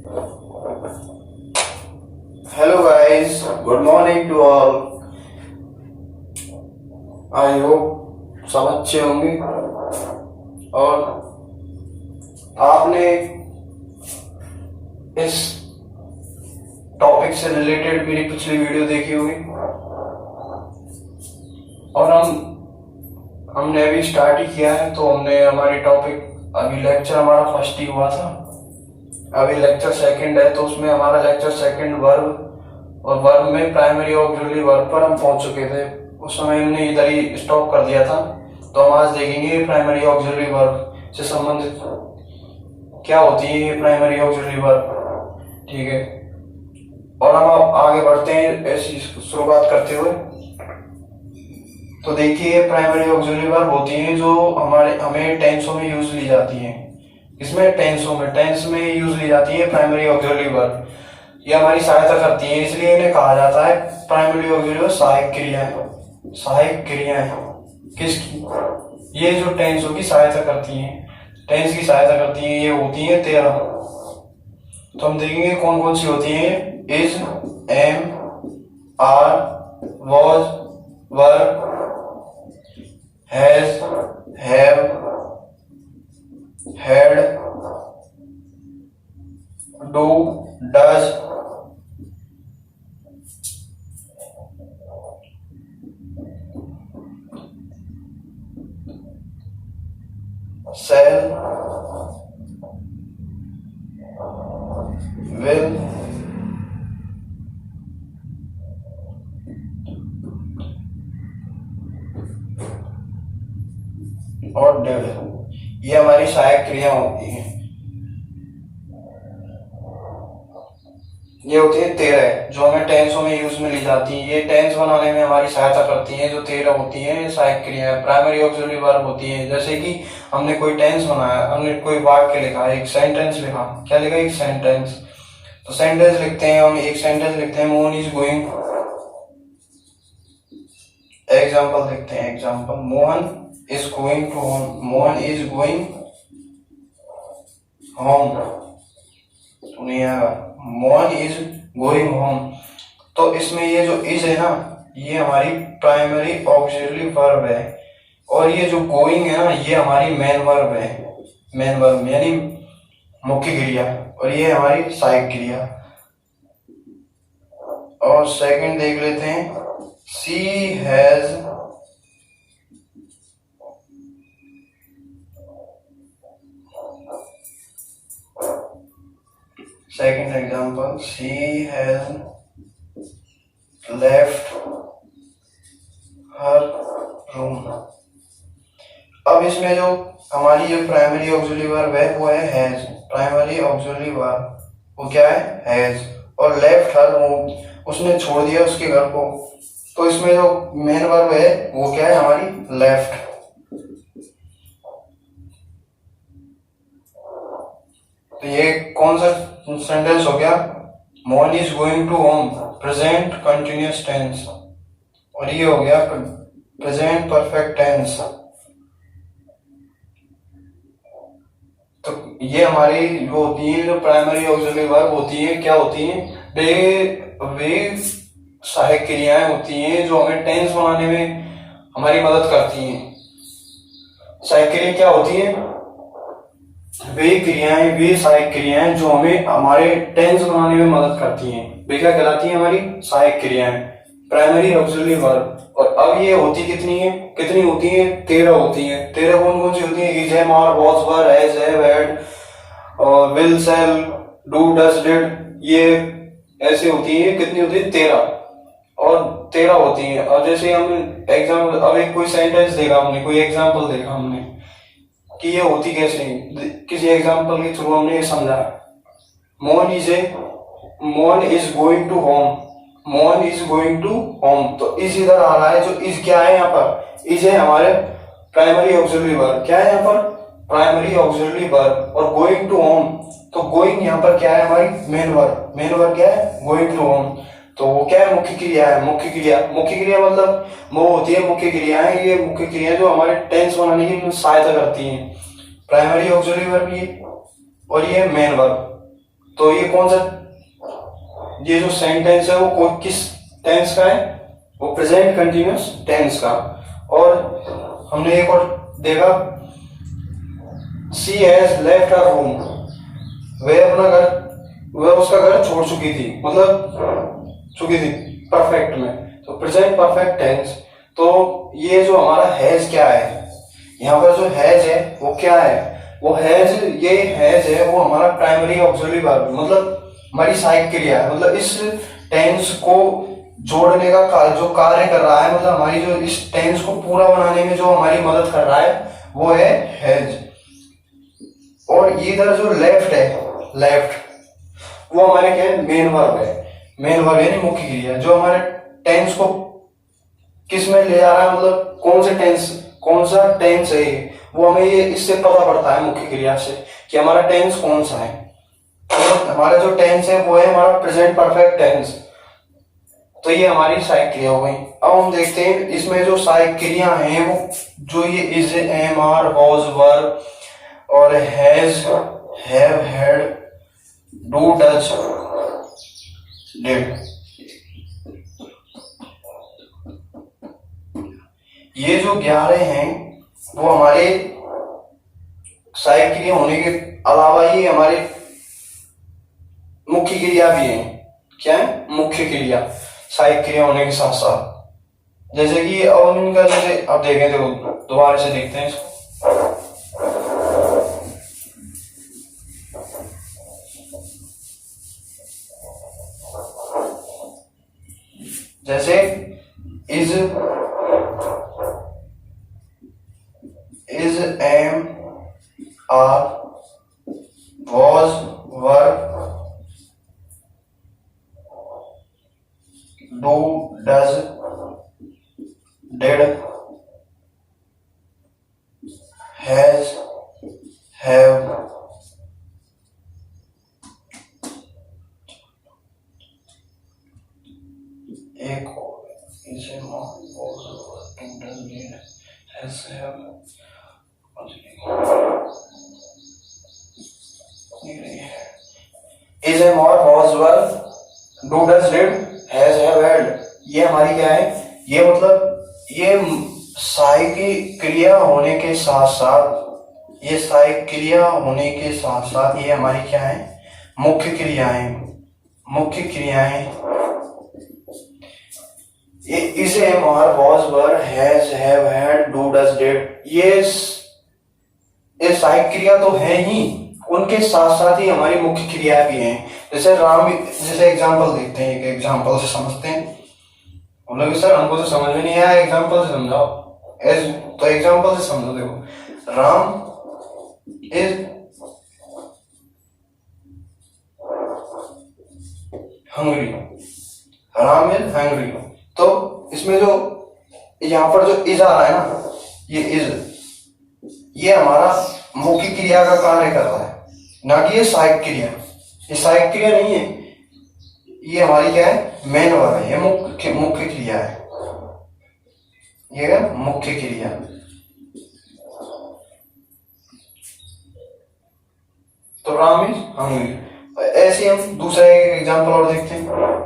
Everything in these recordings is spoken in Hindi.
Hello guys, good morning to all. I hope सब अच्छे होंगे और आपने इस टॉपिक से रिलेटेड मेरी पिछली वीडियो देखी होगी और हमने अभी स्टार्ट ही किया है। तो हमने हमारी टॉपिक अभी लेक्चर हमारा फर्स्ट ही हुआ था, अभी लेक्चर सेकंड है। तो उसमें हमारा लेक्चर सेकंड वर्ब और वर्ब में प्राइमरी ऑक्सिलरी वर्ब पर हम पहुंच चुके थे। उस समय हमने इधर ही स्टॉप कर दिया था। तो हम आज देखेंगे प्राइमरी ऑक्सिलरी वर्ब से संबंधित क्या होती है ये प्राइमरी ऑक्सिलरी वर्ब, ठीक है। और हम आगे बढ़ते हैं ऐसी शुरुआत करते हुए। तो देखिए प्राइमरी ऑक्सिलरी वर्ब होती है जो हमें टेंसों में यूज ली जाती है। इसमें टेंस में यूज ली जाती है प्राइमरी ऑक्सिलरी वर्ब। ये हमारी सहायता करती है, इसलिए इन्हें कहा जाता है प्राइमरी ऑक्सिलरी वर्ब सहायक क्रियाएं। सहायक क्रियाएं किसकी? ये जो टेंसों की सहायता करती हैं, टेंस की सहायता करती हैं, ये होती है 13। तो हम देखेंगे कौन कौन सी होती है। Is, am, are, was, were, has, have, had, do, does, shall, will, और did, ये हमारी सहायक क्रिया होती है। ये होती है 13 जो हमें टेंसों में यूज में ली जाती है। ये टेंस बनाने में हमारी सहायता करती हैं। जो 13 होती हैं ये सहायक क्रियाएं प्राइमरी ऑक्सिलरी वर्ब होती हैं। जैसे कि हमने कोई टेंस बनाया, हमने कोई वाक्य लिखा, एक सेंटेंस लिखा। क्या लिखा? एक सेंटेंस। तो सेंटेंस लिखते हैं हम, एक सेंटेंस लिखते हैं मोहन इज गोइंग, एग्जाम्पल लिखते हैं। Example, Mohan is going to home, Mohan is going home, Mohan is going home. तो इसमें ये जो इज है ना, ये हमारी प्राइमरी ऑक्सिलरी वर्ब है। और ये जो गोइंग है ना, ये हमारी मेन वर्ब है। मेन वर्ब यानी मुख्य क्रिया, और ये हमारी सहायक क्रिया। और सेकंड देख लेते हैं, सी has second example, she has left her room। अब इसमें जो हमारी जो प्राइमरी ऑक्सिलरी वर्ब है वो है हैज। प्राइमरी ऑक्सिलरी वर्ब वो क्या है? हैज। और लेफ्ट हर रूम, उसने छोड़ दिया उसके घर को। तो इसमें जो मेन वर्ब है वो क्या है? हमारी लेफ्ट। तो ये कौन सा सेंटेंस हो गया? Mohan is going to home, present continuous tense. और ये हो गया प्रेजेंट परफेक्ट टेंस। तो ये हमारी जो होती है, जो प्राइमरी ऑक्सिलरी वर्ब होती है, क्या होती है? वे सहायक क्रियाएं होती हैं जो हमें टेंस बनाने में हमारी मदद करती हैं। सहायक क्रिया क्या होती है? वे क्रियाएं, वे सहायक क्रियाएं जो हमें हमारे टेंस बनाने में मदद करती हैं, वे क्या कहलाती हैं? हमारी सहायक क्रियाएं, प्राइमरी ऑक्सिलरी वर्ब। और अब ये होती कितनी होती है? 13 होती है। 13 कौन कौन सी होती है? Is, am, are, was, were, has, have, had, will, shall, do, does, did. ये ऐसे होती है। कितनी होती है? 13। और 13 होती है। और जैसे हम एग्जाम्पल, अब एक कोई सेंटेंस देखा हमने, कोई एग्जाम्पल देखा हमने कि ये होती कैसे, किसी एग्जांपल के थ्रू हमने ये समझा। Mohan is going to home, Mohan is going to home. तो इज इधर आ रहा है। जो इज क्या है यहाँ पर? इज है हमारे प्राइमरी ऑक्सिलरी वर्ब। क्या है यहाँ पर? Primary auxiliary verb. और गोइंग टू होम, तो गोइंग यहाँ पर क्या है? हमारी मेन वर्ब। मेन वर्ब क्या है? Going to home. तो वो क्या है? मुख्य क्रिया है। मुख्य क्रिया मतलब वो होती है मुख्य क्रियाएं। ये मुख्य क्रिया जो हमारे टेंस बनाने की सहायता करती हैं। प्राइमरी ऑक्सिलरी वर्ब ये, और ये मेन वर्ब। तो ये कौन सा, ये जो सेंटेंस है वो किस टेंस का है, वो प्रेजेंट कंटिन्यूअस टेंस का। और हमने एक और देखा, she has left her home, वह उसका घर छोड़ चुकी थी, मतलब चुकी थी परफेक्ट में, तो प्रेजेंट परफेक्ट टेंस। तो ये जो हमारा हैज क्या है, यहाँ पर जो हैज है वो क्या है, वो हैज, ये हैज है वो हमारा प्राइमरी ऑक्सिलरी वर्ब, मतलब हमारी सहायक क्रिया है, मतलब इस टेंस को जोड़ने का जो कार्य कर रहा है, मतलब हमारी जो इस टेंस को पूरा बनाने में जो हमारी मदद कर रहा है वो है हैज। और इधर जो लेफ्ट है, लेफ्ट वो हमारे क्या है, मेन वर्ब है, मेन वर्ब यानी मुख्य क्रिया, जो हमारे टेंस को किस में ले जा रहा है, मतलब कौन सा टेंस है ये, वो हमें ये इससे पता पड़ता है मुख्य क्रिया से कि हमारा टेंस कौन सा है। तो हमारा जो टेंस है वो है हमारा प्रेजेंट परफेक्ट टेंस। तो ये हमारी सहायक क्रिया हो गई। अब हम देखते हैं इसमें जो सहायक क्रिया हैं वो जो ये इज, एम, आर, वाज, वर और has, have, had, do, does, did, ये जो 11 हैं वो हमारे सहायक क्रिया होने के अलावा ही हमारे मुख्य क्रिया भी हैं। क्या है? मुख्य क्रिया, सहायक क्रिया होने के साथ साथ। जैसे कि अब इनका, जैसे अब देखें, देखो दोबारा से देखते हैं इसको। जैसे is, am, are, was, were, do, does, did, has, have, एक इसे has, have, is, am, or, was, were, do, does, did, has, have, had, ये हमारी क्या है, ये मतलब ये सहायक क्रिया होने के साथ साथ, ये सहायक क्रिया होने के साथ साथ ये हमारी क्या है, मुख्य क्रियाएं, मुख्य क्रियाएं। ये is, am, or, was, were, has, have, had, do, does, did, ये सहायक क्रिया तो है ही, उनके साथ साथ ही हमारी मुख्य क्रिया भी हैं। जैसे राम, जैसे एग्जांपल देखते हैं, एक एग्जांपल से समझते हैं। हम लोग सर हमको तो समझ में नहीं आया, एग्जांपल से समझाओ। तो एग्जांपल से समझो, देखो Ram is hungry, Ram is hungry. तो इसमें जो यहाँ पर जो इज आ रहा है ना, ये इज, ये हमारा मुख्य क्रिया का कार्य कर रहा है, ना कि ये सहायक क्रिया। ये सहायक क्रिया नहीं है, ये हमारी क्या है, मेन वर्ब है, ये मुख्य क्रिया है, ये मुख्य क्रिया। तो राम इज हंग्री। ऐसे हम दूसरा एक एग्जांपल और देखते हैं।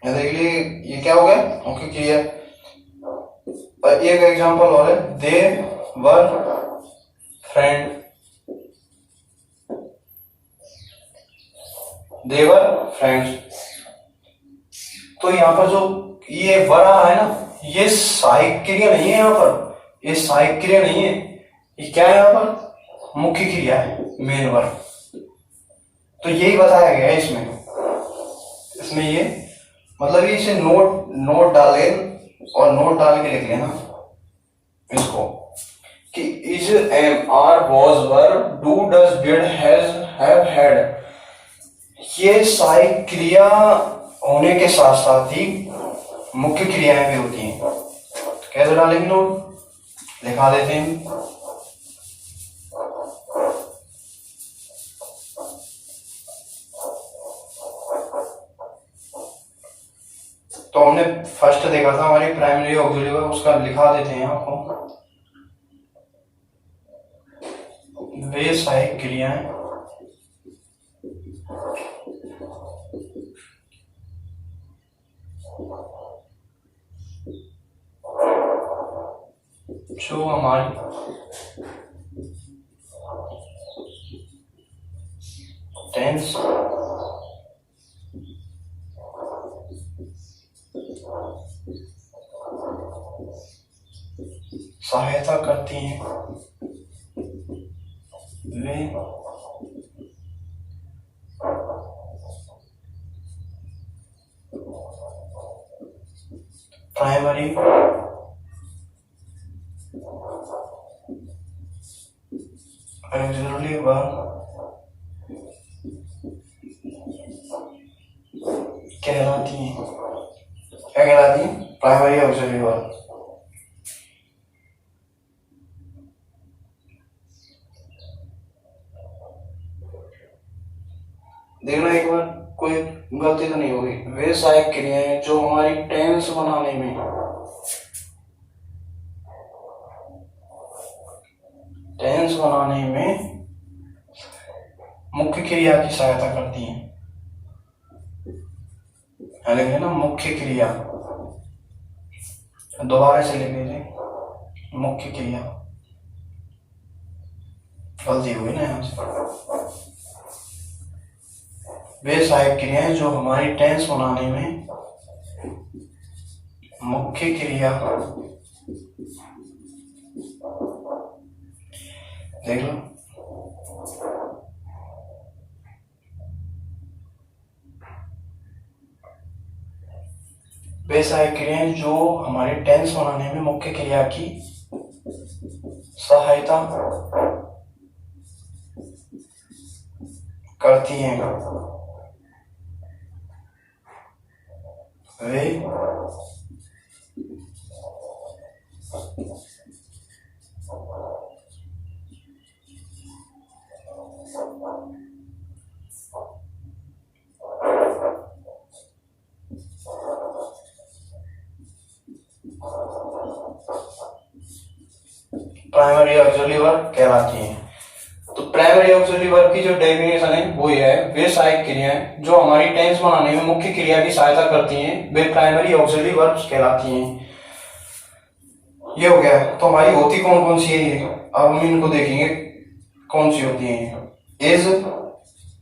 देख लिए, ये क्या हो गया, मुख्य क्रिया। और एक एग्जांपल और है, दे वर फ्रेंड, दे वर फ्रेंड्स। तो यहाँ पर जो ये वर आ है ना, ये सहायक क्रिया नहीं है, यहाँ पर ये सहायक क्रिया नहीं है, ये क्या है, यहाँ पर मुख्य क्रिया है, मेन वर्ब। तो यही बताया गया है इसमें ये मतलब ये इसे नोट डाले और नोट डाल के लिख लेना इसको कि is, am, are, was, were, do, does, did, has, have, had, ये सहायक क्रिया होने के साथ साथ ही मुख्य क्रियाएं भी होती हैं। तो कैसे डालेंगे नोट, लिखा देते हैं। तो हमने फर्स्ट देखा था हमारी प्राइमरी ऑक्सिलरी वर्ब, उसका लिखा देते हैं आपको। वे सहायक क्रियाएं जो हमारी टेंस सहायता करती हैं वे प्राइमरी ऑक्सिलरी वर्ब कहलाती हैं। क्या कहलाती हैं? Primary auxiliary verb. देखना एक बार, कोई गलती तो नहीं होगी। वे सहायक क्रियाएं जो हमारी टेंस बनाने में मुख्य क्रिया की सहायता करती हैं। लिख ना, मुख्य क्रिया, दोबारा से लिख लीजिए, मुख्य क्रिया। गलती हुई ना यहाँ से। वे सहायक क्रियाएं जो हमारी टेंस बनाने में मुख्य क्रिया, देख लो, वे सहायक क्रियाएं जो हमारे टेंस बनाने में मुख्य क्रिया की सहायता करती हैं। वे प्राइमरी ऑक्सिलरी वर्ब कहलाती हैं। तो प्राइमरी ऑक्सिलरी वर्ब की जो डेफिनेशन है वो ये है, वे सहायक क्रियाएं जो हमारी टेंस बनाने में मुख्य क्रिया की सहायता करती हैं, वे प्राइमरी ऑक्सिलरी वर्ब्स कहलाती हैं। ये हो गया। तो हमारी होती कौन कौन सी है ये, अब हम इनको देखेंगे कौन सी होती हैं। Is,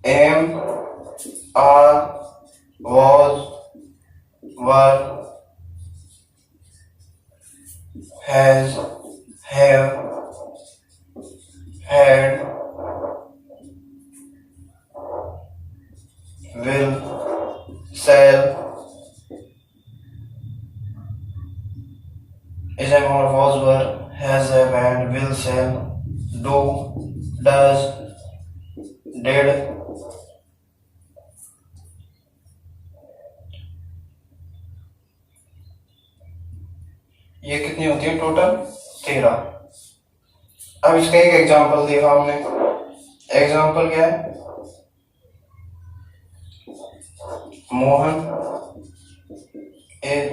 am, are, was, were, has, have, had, will, shall, is, am, or, was, were, has, have, had, will, shall, do, does, did, ये कितनी होती है टोटल? 13। अब इसका एक एग्जांपल देखा हमने। एग्जांपल क्या है? Mohan is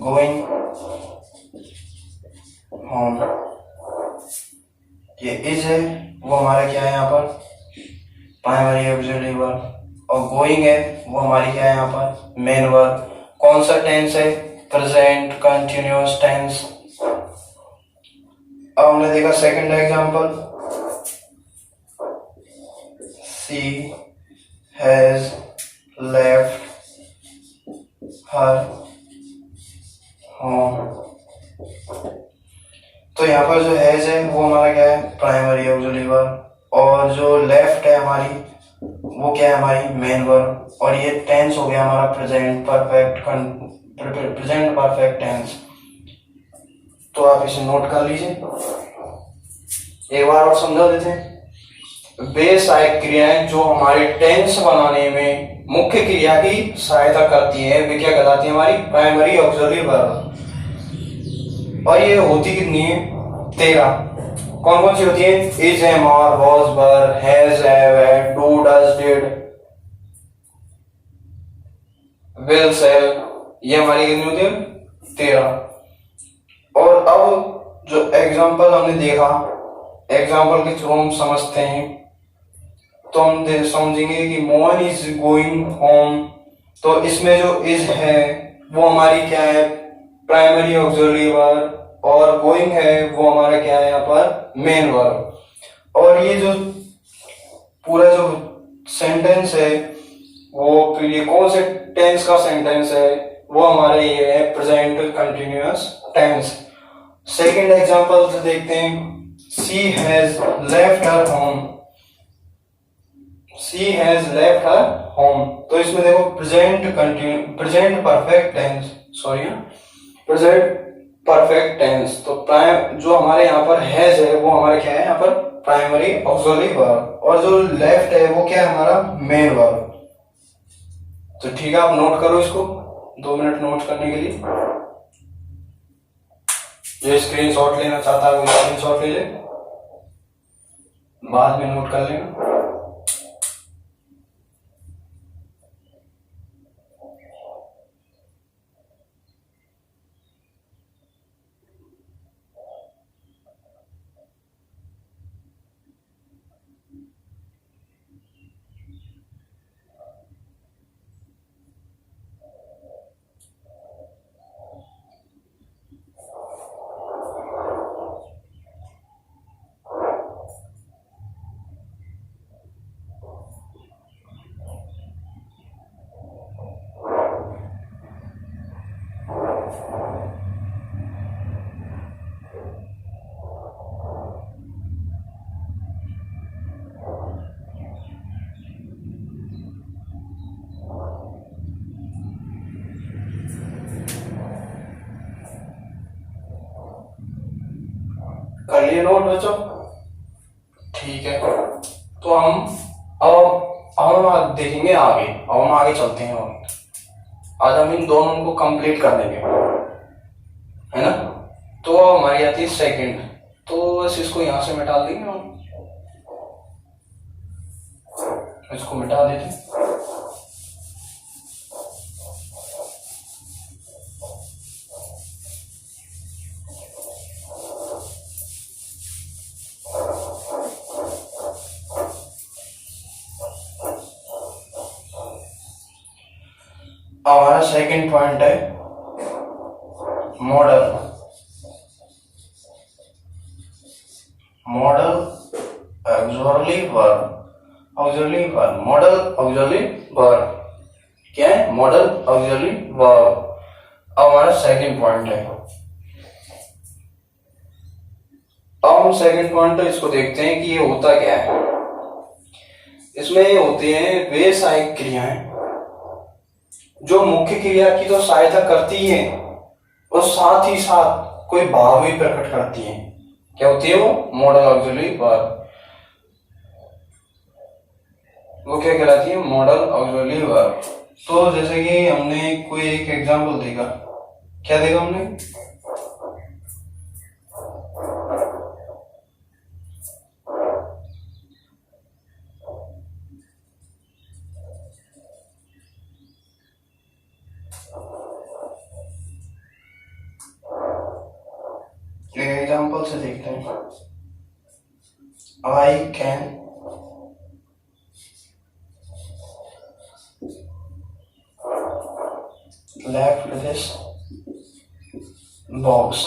going home. ये इज है, वो हमारा क्या है यहाँ पर? Primary auxiliary verb. और गोइंग है, वो हमारी क्या है यहाँ पर? Main verb. कौन सा टेंस है? Present continuous tense. अब हमने देखा second example, she has left her home. तो यहाँ पर जो हैज है वो हमारा क्या है? Primary auxiliary verb. और जो लेफ्ट है हमारी, वो क्या है? हमारी मेन वर्ब। और ये टेंस हो गया हमारा प्रेजेंट परफेक्ट टेंस। तो आप इसे नोट कर लीजिए। एक बार और समझा देते हैं। वे सहायक क्रियाएं जो हमारे टेंस बनाने में मुख्य क्रिया की सहायता करती हैं, वे क्या कहलाती हैं? हमारी प्राइमरी ऑक्सिलरी वर्ब। और ये होती कितनी है? 13। कौन कौन सी होती है? Is, am, are, was, were, has, have, had, do, does, did, will, shall. ये हमारी कितनी होती है? 13। और अब जो एग्जांपल हमने देखा एग्जाम्पल के थ्रू हम समझते हैं। तो हम समझेंगे कि मोहन इज गोइंग होम, तो इसमें जो इज है वो हमारी क्या है, प्राइमरी ऑक्सिलरी वर्ब, और गोइंग है वो हमारा क्या है यहाँ पर, मेन वर्ब। और ये जो पूरा जो सेंटेंस है वो ये कौन से टेंस का सेंटेंस है, वो हमारे ये है present continuous tense. Second example देखते हैं, she has left her home, she has left her home. तो इसमें देखो present perfect tense, sorry present perfect tense. तो प्राइम जो हमारे यहाँ पर हैज है वो हमारे क्या है यहाँ पर प्राइमरी ऑक्सिलरी वर्ब, और जो लेफ्ट है वो क्या है हमारा मेन वर्ब। तो ठीक है, आप नोट करो इसको, 2 मिनट नोट करने के लिए। जो स्क्रीनशॉट लेना चाहता है वो स्क्रीनशॉट ले ले, बाद में नोट कर लेना। कर लिए नोट बच्चों? ठीक है, तो हम देखेंगे आगे, अब हम आगे चलते हैं। आज हम इन दोनों को कंप्लीट कर देंगे, है ना। तो हमारी आती है सेकंड, तो बस इसको यहां से मिटा देंगे हम, इसको मिटा देते हैं। हमारा सेकंड पॉइंट है model. Model auxiliary verb, auxiliary verb, model auxiliary verb क्या है, मॉडल ऑक्सिलरी वर्ब। अब हमारा सेकंड पॉइंट है, अब हम सेकंड पॉइंट इसको देखते हैं कि ये होता क्या है। इसमें ये होते हैं वे सहायक क्रियाएं जो मुख्य क्रिया की तो सहायता करती है और साथ ही साथ कोई भाव भी प्रकट करती है। क्या होती है वो, मॉडल ऑक्सिलरी वर्ब। वो क्या कहलाती है, मॉडल ऑक्सिलरी वर्ब। तो जैसे कि हमने कोई एक एग्जांपल देखा, क्या देखा हमने, एग्जांपल से देखते हैं। आई कैन लेफ्ट दिस बॉक्स।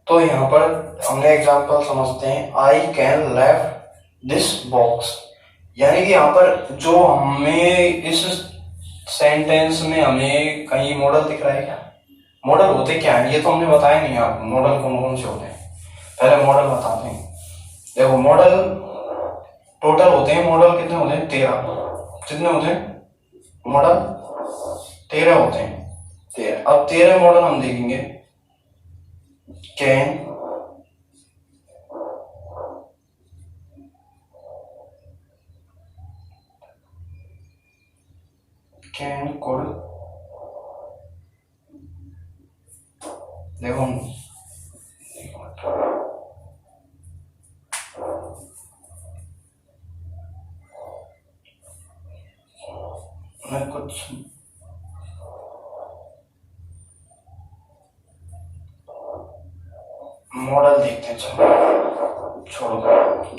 तो यहां पर हमने एग्जांपल समझते हैं, आई कैन लेफ्ट दिस बॉक्स, यानी कि यहाँ पर जो हमें इस सेंटेंस में हमें कहीं मॉडल दिख रहा है क्या, मॉडल होते क्या है ये तो हमने बताया नहीं आपको, मॉडल कौन कौन से होते हैं। पहले मॉडल बताते हैं। देखो मॉडल टोटल होते हैं, मॉडल कितने होते हैं, 13। कितने होते हैं मॉडल, 13 होते हैं, 13। अब 13 मॉडल हम देखेंगे। कैन, कैन कुड, देखो मैं कुछ मॉडल देखते हैं, चलो छोड़ो।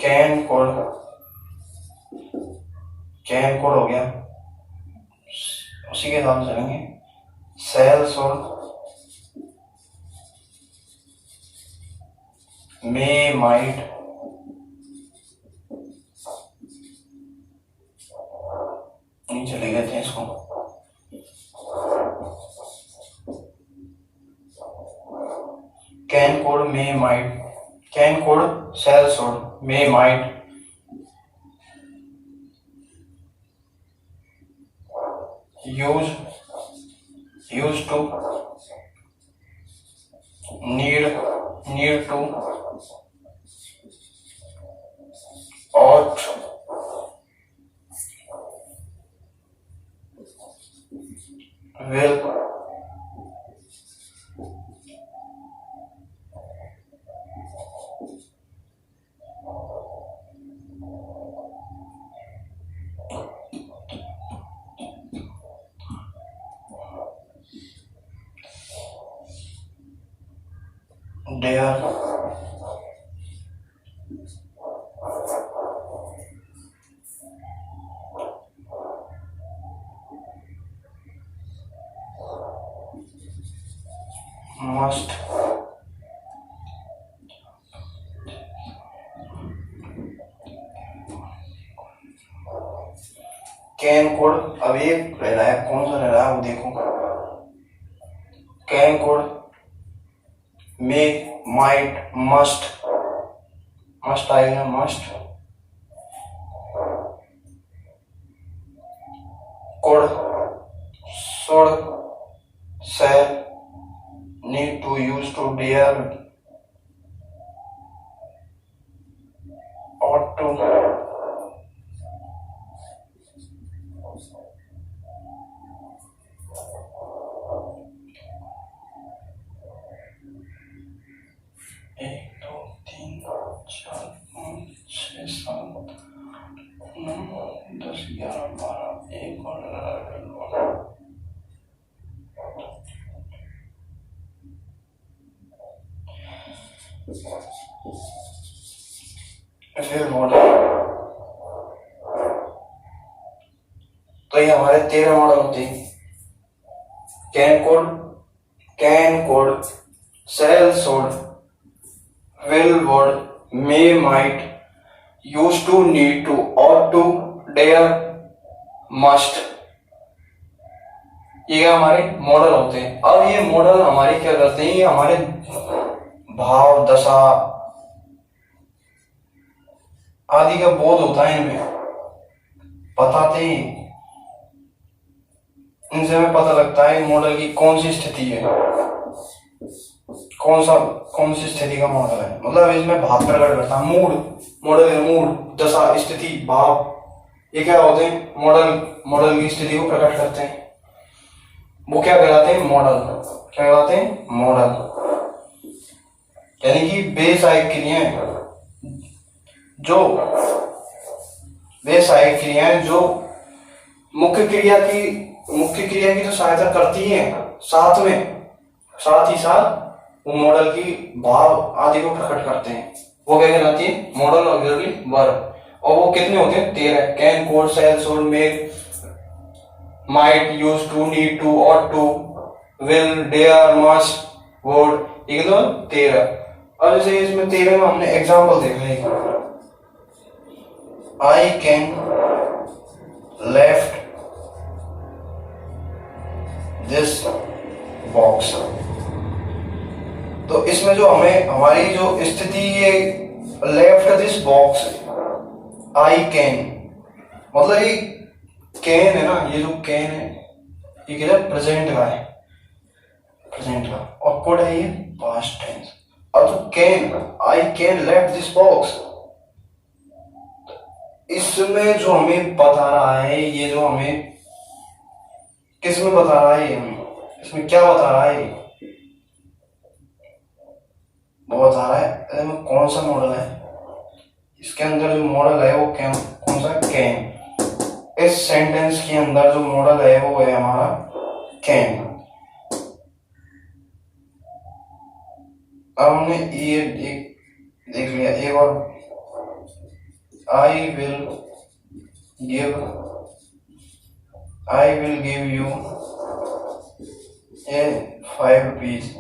कैन कोड हो गया, उसी के साथ चलेंगे। सेल सोल्ड, मे माइट, नहीं चले गए थे इसको। Can could may might, can could shall should may might use to need to ought will dare must can could. अब एक रह रहा है, कौन सा रह रहा है वो देखो। Can could may might must आएगा, must could should shall need to use to dare ought to एक दो तीन चार पाँच छः सात नौ 10 11 12 एक और फिर मॉडल। तो ये हमारे 13 मॉडल होते हैं। Can could shall should will would may might used to need to ought to dare must, ये हमारे मॉडल होते हैं। अब ये मॉडल हमारे क्या करते हैं, ये हमारे भाव दशा आदि का बोध होता है, इनमें बताते हैं। इनसे हमें पता लगता है मॉडल की कौन सी स्थिति है, कौन सी स्थिति का मॉडल है। मतलब इसमें भाव प्रकट करता है। मॉडल है मूड, दशा, स्थिति, भाव, ये क्या होते हैं, मॉडल की स्थिति को प्रकट करते हैं। वो क्या कहलाते हैं, मॉडल। क्या कहलाते हैं, मॉडल। यानी कि वे सहायक क्रियाएं जो मुख्य क्रिया की जो सहायता करती हैं, साथ ही साथ वो मॉडल की भाव आदि को प्रकट करते हैं। वो क्या कहलाती है, मॉडल ऑक्सिलरी वर्ब। और वो कितने होते हैं, 13। Can could shall should may might use to need to ought to will dare must would, ये कितना 13। अब जैसे इसमें 13 में हमने एग्जांपल देखा है। आई कैन लेफ्ट दिस बॉक्स। तो इसमें जो हमारी जो स्थिति ये left this box, I can, मतलब ये कैन है ना, ये जो कैन है ये क्या है, प्रेजेंट का है, प्रेजेंट का। और कोड है ये पास्ट टेंस। और जो can, I can left this box, इसमें जो हमें बता रहा है, ये जो हमें किस में बता रहा है, हमें इसमें क्या बता रहा है, वो बता रहा है कौन सा मॉडल है। इसके अंदर जो मॉडल है वो कौन सा, कैन। इस सेंटेंस के अंदर जो मॉडल है वो है हमारा कैन। अब हमने ये देख लिया। एक और, I will give U A 5 rupees.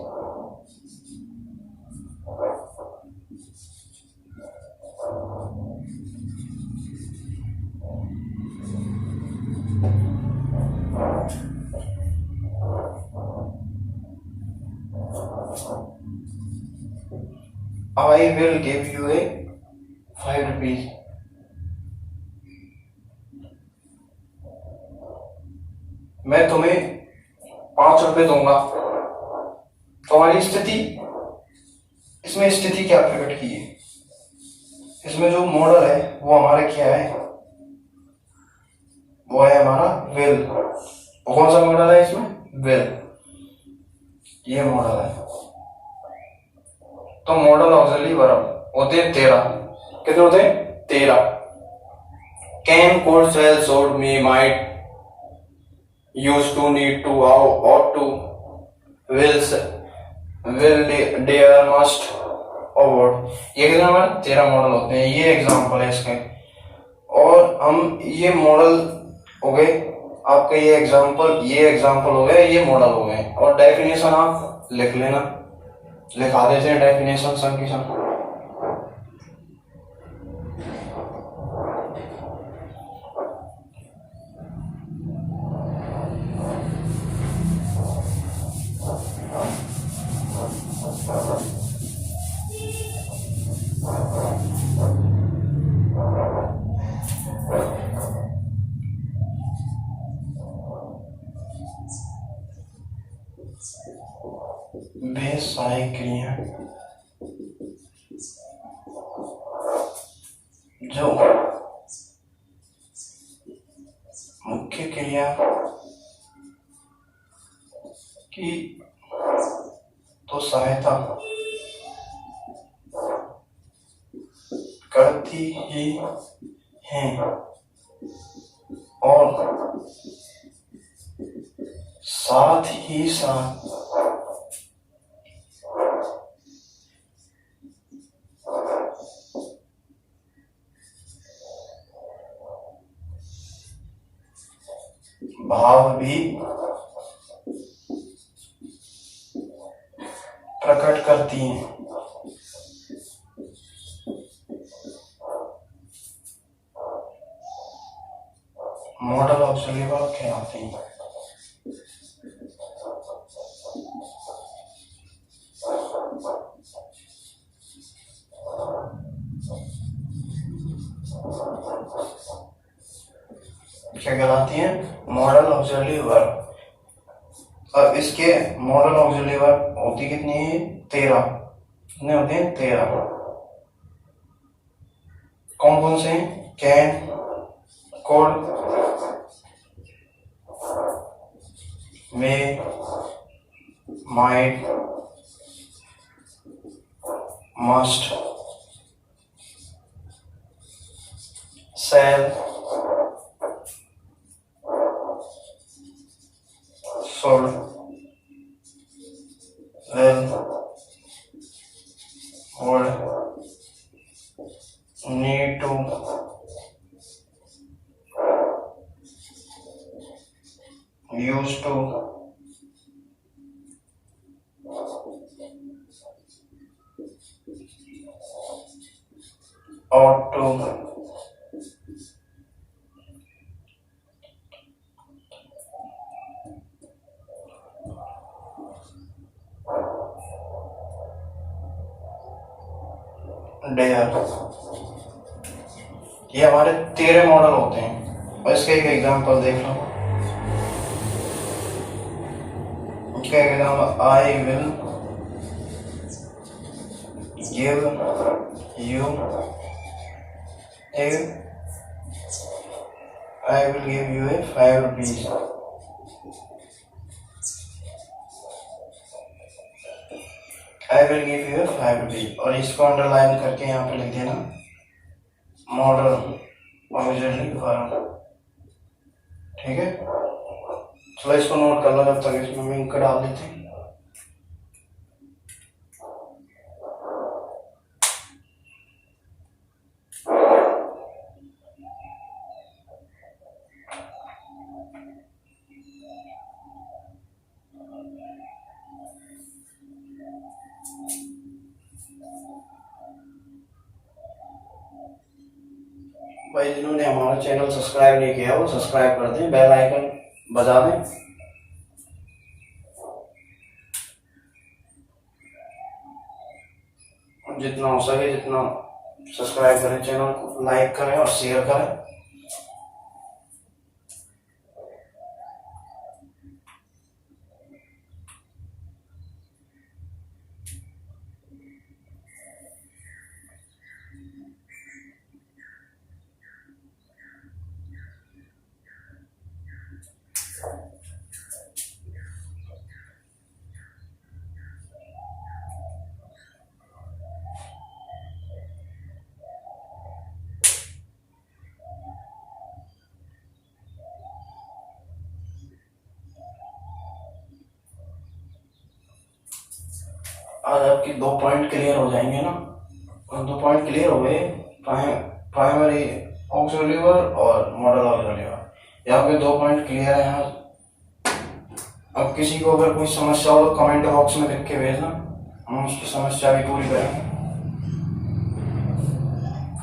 I will give you a 5 rupees. मैं तुम्हें 5 रुपए दूंगा। तो हमारी स्थिति, इसमें स्थिति क्या प्रकट की है? इसमें जो मॉडल है वो हमारा क्या है? वो है हमारा विल। कौन सा मॉडल है इसमें? विल। ये मॉडल है। तो मॉडल ऑक्सिलरी वर्ब होते हैं 13। कितने होते हैं? 13। Can, could, shall, should, may, might, use to, need to, ought to, will, dare, must, award। ये कितने हमारे 13 मॉडल होते हैं। ये एग्जाम्पल है इसके। और हम ये मॉडल हो गए आपके, ये एग्जाम्पल हो गए, ये मॉडल हो गए। और डेफिनेशन आप लिख लेना, लिखा देते हैं डेफिनेशन सन की सन। वे सहायक क्रिया जो मुख्य क्रिया की तो सहायता करती ही हैं और साथ ही साथ भाव भी प्रकट करती हैं। मॉडल ऑक्सिलरी वर्ब कहलाते हैं। क्या कहलाती हैं? Model auxiliary verb. अब इसके मॉडल ऑक्सिलरी वर्ब होती कितनी है? 13। कितने होते हैं? 13। कौन कौन से? Can, could, may, might, must, shall, should, will, would, need to, used to, ought to, dare। ये हमारे 13 मॉडल होते हैं। और इसका एक एग्जांपल देख लो। क्या example? I will give U A 5 rupees. I will give you 5 rupees. और इसको अंडरलाइन करके यहाँ पे लिख देना मॉडल ऑक्सिलरी वर्ब। ठीक है, चलो इसको नोट कर लो। जब तक इसमें लिंक डाल देते हैं। भाई जिन्होंने हमारा चैनल सब्सक्राइब नहीं किया वो सब्सक्राइब कर दें, बेल आइकन बजा दें। जितना हो सके जितना सब्सक्राइब करें चैनल को, लाइक करें और शेयर करें। आज आपके 2 पॉइंट क्लियर हो जाएंगे ना, और 2 पॉइंट क्लियर हो गए, प्राइमरी ऑक्सिलरी लीवर और मॉडल ऑक्सिलरी लीवर। यहाँ पे 2 पॉइंट क्लियर है आज। अब किसी को अगर कोई समस्या हो तो कमेंट बॉक्स में लिख के भेजना, हम उसकी समस्या भी पूरी करेंगे।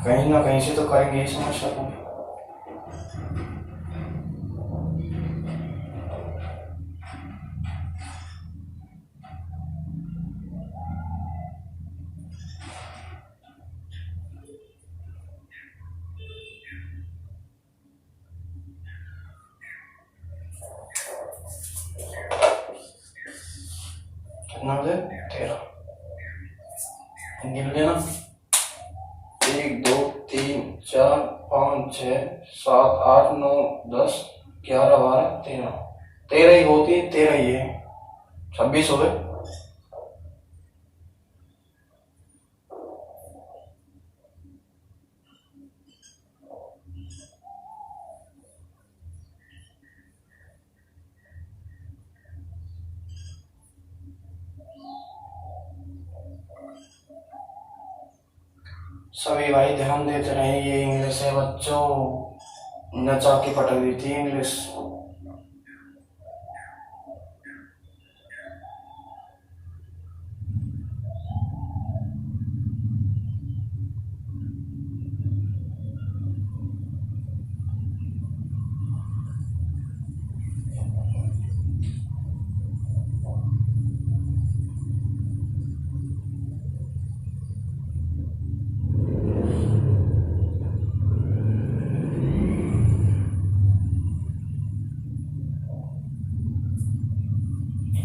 कहीं ना कहीं से तो करेंगे इस समस्या को। कितना बजे 13 गिन लेना। 1 2 3 4 5 6 7 8 9 10 11 12 13 13 ही होती है, 13 ही है, 26 हो गए। सभी भाई ध्यान देते रहे, ये इंग्लिश है बच्चों, नचा के पटक दी थी इंग्लिश।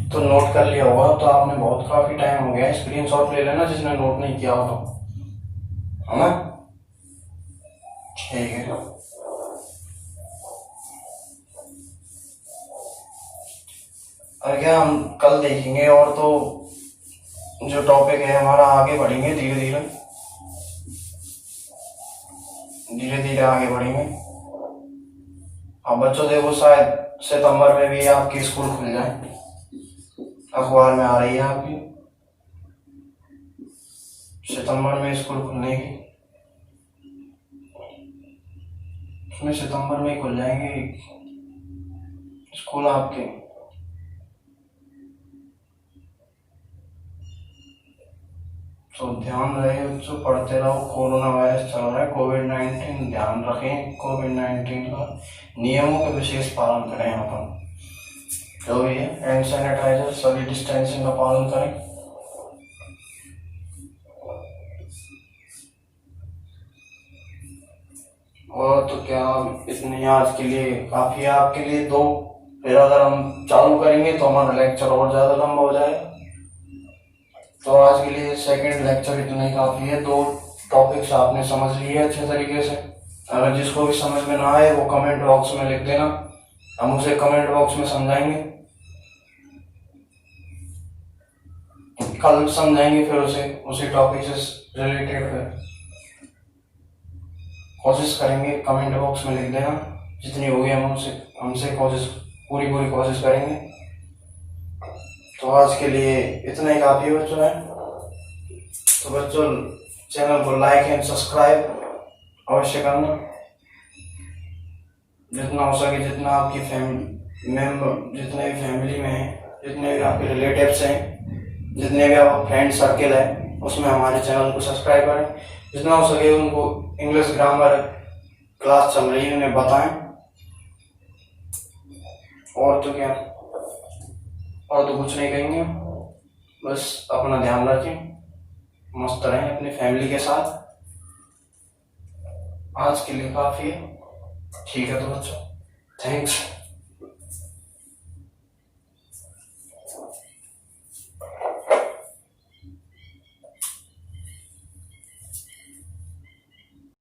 तो नोट कर लिया होगा तो आपने, बहुत काफी टाइम हो गया, स्क्रीनशॉट ले लेना जिसने नोट नहीं किया हो तो, है ना? ठीक है। और क्या हम कल देखेंगे, और तो जो टॉपिक है हमारा आगे बढ़ेंगे धीरे धीरे धीरे धीरे आगे बढ़ेंगे। अब बच्चों देखो शायद सितंबर में भी आपकी स्कूल खुल जाए, अखबार में आ रही है आपकी सितंबर में स्कूल खुलने की, उसमें सितंबर में ही खुल जाएंगे स्कूल आपके। तो ध्यान रहे बच्चों, पढ़ते रहो। कोरोना वायरस चल रहा है, कोविड-19, ध्यान रखें कोविड-19 का, नियमों का विशेष पालन करें। अपन जो भी है हैंड सैनिटाइजर, सभी डिस्टेंसिंग का पालन करें। और तो क्या, इतनी आज के लिए काफी है आपके लिए 2। फिर अगर हम चालू करेंगे तो हमारा लेक्चर और ज्यादा लंबा हो जाएगा। तो आज के लिए सेकंड लेक्चर इतना ही काफी है। 2 टॉपिक्स आपने समझ लिए अच्छे तरीके से। अगर जिसको भी समझ में ना आए वो कमेंट बॉक्स में लिख देना, हम उसे कमेंट बॉक्स में समझाएंगे, कल समझाएंगे, फिर उसी टॉपिक से रिलेटेड कोशिश करेंगे। कमेंट बॉक्स में लिख देना, जितनी होगी हम हमसे कोशिश, पूरी कोशिश करेंगे। तो आज के लिए इतना ही काफी है बच्चों है। तो बच्चों चैनल को लाइक एंड सब्सक्राइब अवश्य करना, जितना हो सके, जितना आपकी जितने भी फैमिली में है, जितने भी आपके रिलेटिव्स हैं, जितने भी आप फ्रेंड सर्किल है, उसमें हमारे चैनल को सब्सक्राइब करें। जितना हो सके उनको इंग्लिश ग्रामर क्लास चल रही है उन्हें बताएं। और तो क्या, और तो कुछ नहीं कहेंगे, बस अपना ध्यान रखें, मस्त रहें अपनी फैमिली के साथ। आज के लिए काफी है। ठीक है तो बच्चों, थैंक्स।